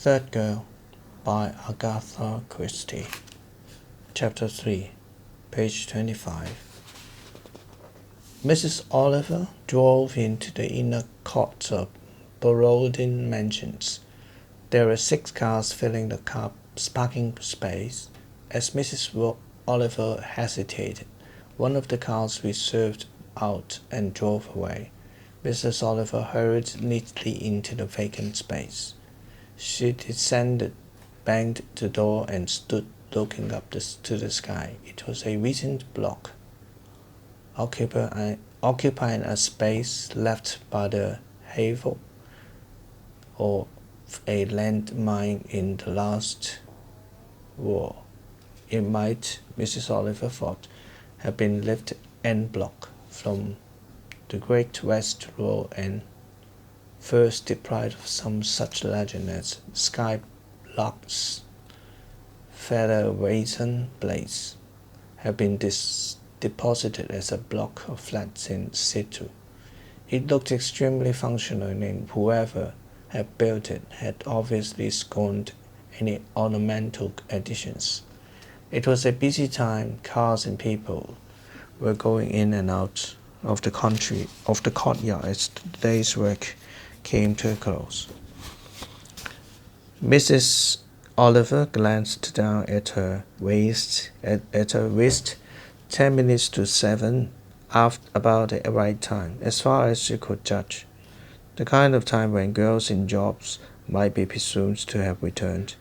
Third Girl by Agatha Christie. Chapter 3, page 25. Mrs. Oliver drove into the inner courts of Borodin Mansions. There were 6 cars filling the car parking space. As Mrs. Oliver hesitated, one of the cars swerved out and drove away. Mrs. Oliver hurried neatly into the vacant space. She descended, banged the door, and stood looking up to the sky. It was a vacant block, occupying a space left by the havoc of a landmine in the last war. It might, Mrs. Oliver thought, have been left en bloc from the Great West Road, and first deprived of some such legend as Skylark's Feather-Raisin Blaze, have been deposited as a block of flats in situ. It looked extremely functional, and whoever had built it had obviously scorned any ornamental additions. It was a busy time. Cars and people were going in and out of the courtyard as the day's work came to a close. Mrs. Oliver glanced down at her wrist. 10 minutes to 7, about the right time, as far as she could judge. The kind of time when girls in jobs might be presumed to have returned,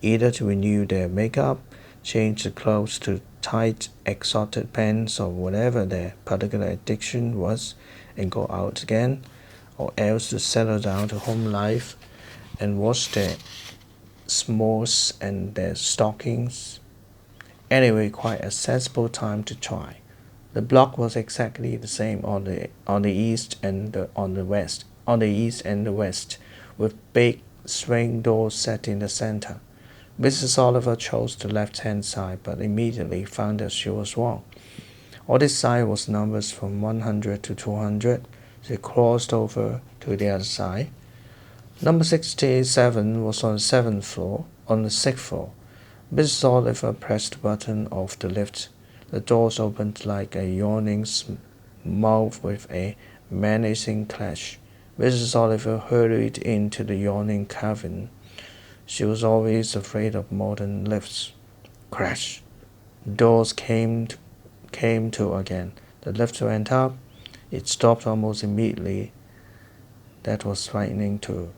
either to renew their makeup, change the clothes to tight, exotic pants, or whatever their particular addiction was, and go out again, or else to settle down to home life and wash their s'mores and their stockings. Anyway, quite a sensible time to try. The block was exactly the same on the east and the west, with big swing doors set in the center. Mrs. Oliver chose the left-hand side, but immediately found that she was wrong. On this side was numbers from 100 to 200. She crossed over to the other side. Number 67 was on the 7th floor. On the 6th floor, Mrs. Oliver pressed the button of the lift. The doors opened like a yawning mouth with a menacing clash. Mrs. Oliver hurried into the yawning cavern. She was always afraid of modern lifts. Crash! The doors came to again. The lift went up. It stopped almost immediately. That was frightening too.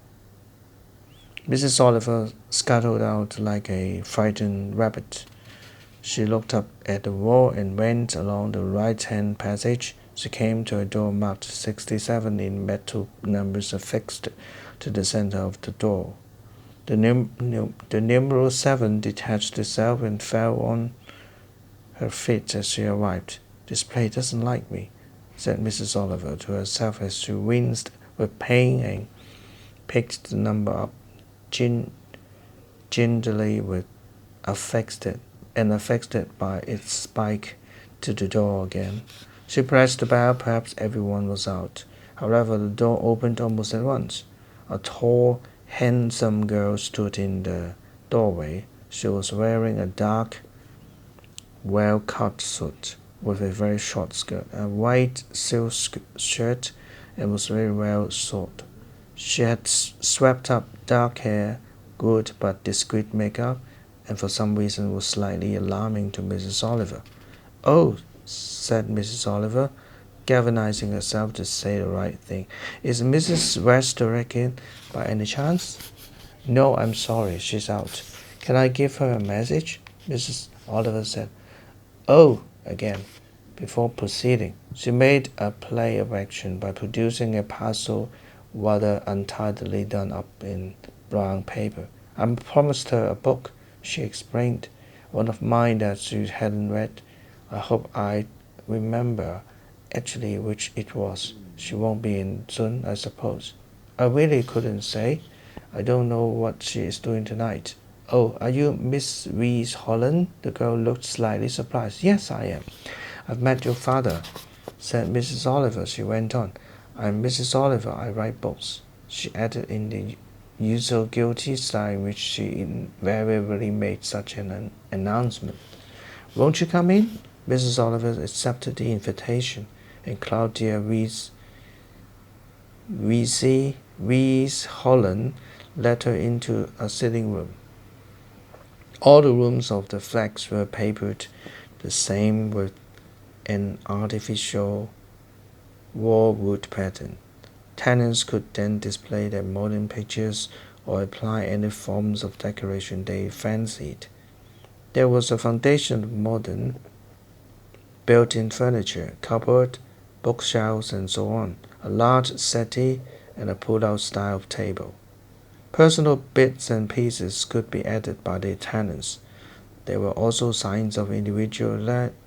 Mrs. Oliver scuttled out like a frightened rabbit. She looked up at the wall and went along the right-hand passage. She came to a door marked 67 in metal numbers affixed to the center of the door. The numeral 7 detached itself and fell on her feet as she arrived. "This place doesn't like me," said Mrs. Oliver to herself as she winced with pain and picked the number up gingerly and affixed it by its spike to the door again. She pressed the bell. Perhaps everyone was out. However, the door opened almost at once. A tall, handsome girl stood in the doorway. She was wearing a dark, well-cut suit with a very short skirt, a white silk shirt, and was very well sewed. She had swept up dark hair, good but discreet makeup, and for some reason was slightly alarming to Mrs. Oliver. "Oh," said Mrs. Oliver, galvanizing herself to say the right thing. "Is Mrs. Westerrick in by any chance?" "No, I'm sorry, she's out." "Can I give her a message?" Mrs. Oliver said. "Oh," again, before proceeding. She made a play of action by producing a parcel rather untidily done up in brown paper. "I promised her a book," she explained, "one of mine that she hadn't read. I hope I remember actually which it was. She won't be in soon, I suppose." "I really couldn't say. I don't know what she is doing tonight." "Oh, are you Miss Reese Holland?" The girl looked slightly surprised. "Yes, I am." "I've met your father," said Mrs. Oliver. She went on. "I'm Mrs. Oliver. I write books," she added in the usual guilty style in which she invariably made such an announcement. "Won't you come in?" Mrs. Oliver accepted the invitation, and Claudia Reese Holland led her into a sitting room. All the rooms of the flats were papered the same with an artificial wall-wood pattern. Tenants could then display their modern pictures or apply any forms of decoration they fancied. There was a foundation of modern, built-in furniture, cupboard, bookshelves, and so on, a large settee, and a pull-out style table. Personal bits and pieces could be added by the tenants. There were also signs of individuality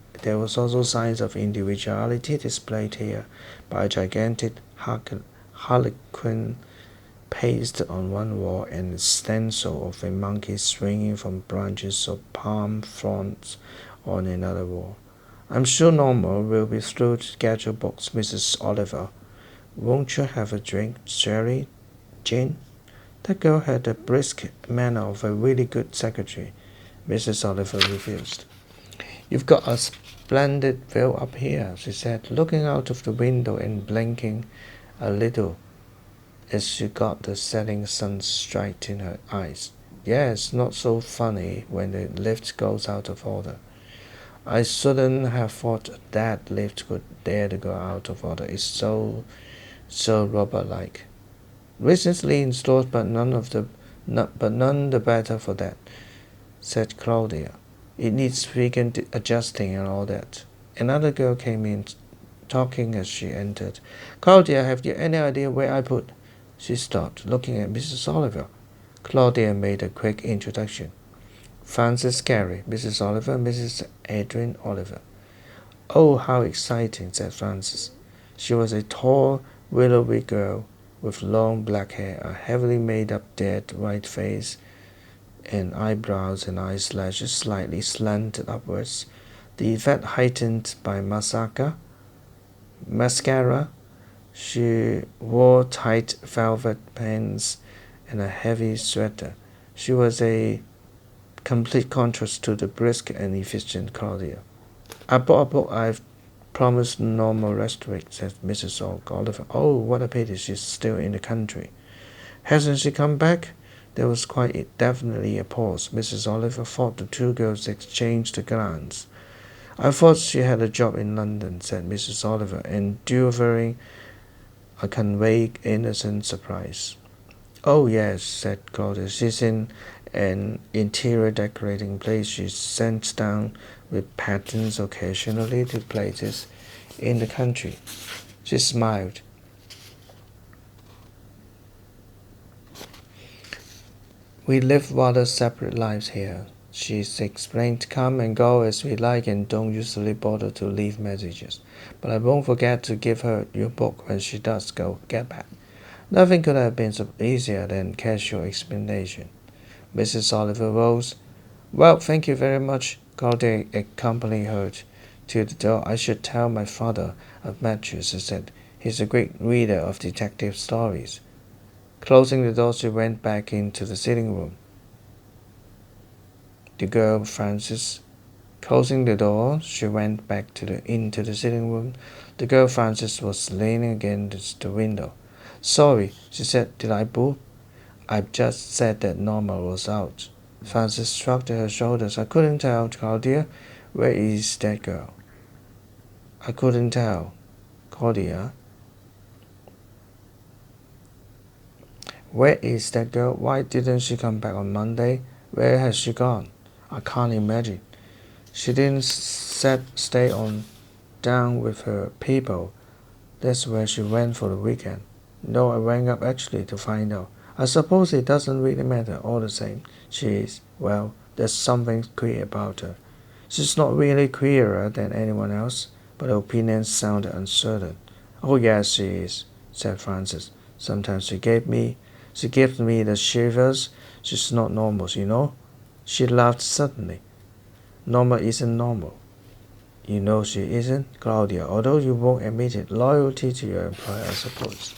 displayed here by a gigantic harlequin pasted on one wall and a stencil of a monkey swinging from branches of palm fronds on another wall. "I'm sure Norma will be through to get your books, Mrs. Oliver. Won't you have a drink, Sherry, Jane?" That girl had the brisk manner of a really good secretary. Mrs. Oliver refused. "You've got a splendid view up here," she said, looking out of the window and blinking a little as she got the setting sun straight in her eyes. "Yes, not so funny when the lift goes out of order. I shouldn't have thought that lift could dare to go out of order. It's so rubber-like. Recently installed, but none the better for that," said Claudia. "It needs frequent adjusting and all that." Another girl came in, talking as she entered. "Claudia, have you any idea where I put—" She stopped, looking at Mrs. Oliver. Claudia made a quick introduction. "Frances Carey, Mrs. Oliver, Mrs. Adrian Oliver." "Oh, how exciting," said Frances. She was a tall, willowy girl with long black hair, a heavily made-up dead white face, and eyebrows and eyelashes slightly slanted upwards, the effect heightened by mascara. She wore tight velvet pants and a heavy sweater. She was a complete contrast to the brisk and efficient Claudia. "I bought a book I've promised Norma Restwick," said Mrs. Oliver. "Oh, what a pity she's still in the country." "Hasn't she come back?" There was quite definitely a pause. Mrs. Oliver thought the two girls exchanged a glance. "I thought she had a job in London," said Mrs. Oliver, endeavoring to convey innocent surprise. "Oh, yes," said Claudia. "She's in an interior decorating place. She sends down with patterns occasionally to places in the country." She smiled. "We live rather separate lives here," she explained. "Come and go as we like and don't usually bother to leave messages. But I won't forget to give her your book when she does get back." Nothing could have been easier than casual explanation. Mrs. Oliver rose. "Well, thank you very much." Claudia accompanied her to the door. "I should tell my father I've met you," she said. "He's a great reader of detective stories." Closing the door, she went back into the sitting room. Closing the door, she went back into the sitting room. The girl Frances was leaning against the window. "Sorry," she said. "Did I boo?" "I've just said that Norma was out." Frances shrugged her shoulders. "I couldn't tell, Claudia. Where is that girl?" "I couldn't tell, Claudia. Where is that girl? Why didn't she come back on Monday? Where has she gone?" "I can't imagine." "She didn't stay on down with her people. That's where she went for the weekend." "No, I rang up actually to find out. I suppose it doesn't really matter. All the same, she is, well, there's something queer about her." "She's not really queerer than anyone else." But her opinions sounded uncertain. "Oh, yes, she is," said Frances. "Sometimes she gives me the shivers. She's not normal, you know." She laughed suddenly. "Norma isn't normal." "You know she isn't, Claudia, although you won't admit it. Loyalty to your employer, I suppose."